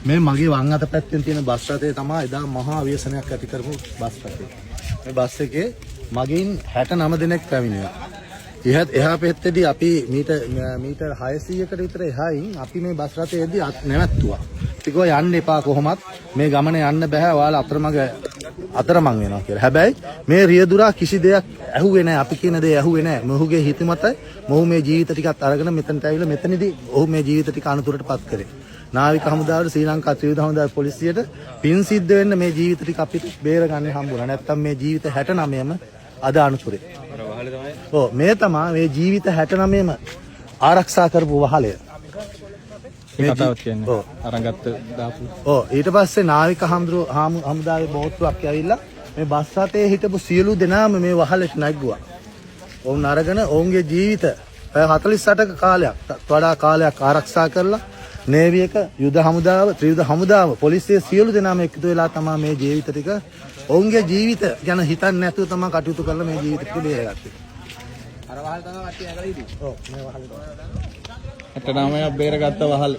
මේ මගේ වම් අත පැත්තෙන් තියෙන බස් රථය තමයි එදා මහා ව්‍යසනයක් ඇති කරපු බස් රථය. මේ බස් එකේ මගින් 69 දෙනෙක් පැමිණියා. එහා පැත්තේදී අපි මීටර් 600කට විතර එහායින් අපි මේ බස් රථයේදී නැවැත්තුවා. ටිකෝ යන්න එපා කොහොමත් මේ ගමන යන්න බෑ ඔයාලා අතරමං වෙනවා කියලා. හැබැයි මේ රියදුරා කිසි දෙයක් ඇහුවේ නැහැ. අපි කියන දේ ඇහුවේ නැහැ. මොහුගේ හිත මත මොහු මේ ජීවිත ටිකත් අරගෙන මෙතනට ඇවිල්ලා මෙතනදී ඔහු මේ ජීවිත ටික අනුතරටපත් කරේ. නාවික හමුදාවට ශ්‍රී ලංකා ත්‍රිවිධ හමුදාවේ පොලිසියට පින් සිද්ධ වෙන්න මේ ජීවිත ටික අපිට බේරගන්න හම්බුණා. නැත්තම් මේ ජීවිත 69ම අද අනුතරේ. ඔව් මේ තමයි මේ ජීවිත 69ම ආරක්ෂා කරපු වහලය. මේ කතාවක් කියන්නේ. ඔව් අරන්ගත්ත දාපු. ඔව් ඊට පස්සේ නාවික හමුදාවේ බෝට්ටුවක් ඇවිල්ලා මේ බස් රථයේ හිටපු සියලු දෙනාම මේ වහලට නැග්ගුවා. ඔවුන් අරගෙන ඔවුන්ගේ ජීවිත 48ක කාලයක් වඩා කාලයක් ආරක්ෂා කරලා නේවි එක යුද හමුදාව ත්‍රිවිධ හමුදාව පොලිසිය සියලු දෙනාම එකතු වෙලා තමයි මේ ජීවිත ටික ඔවුන්ගේ ජීවිත ගැන හිතන්නේ නැතුව තමයි කටයුතු කරලා මේ ජීවිත ටික බේරගත්තේ. අර වහල තමයි වටේ ඇගලා ඉන්නේ. ඔව් මේ වහල තමයි. 69ක් බේරගත්ත වහල.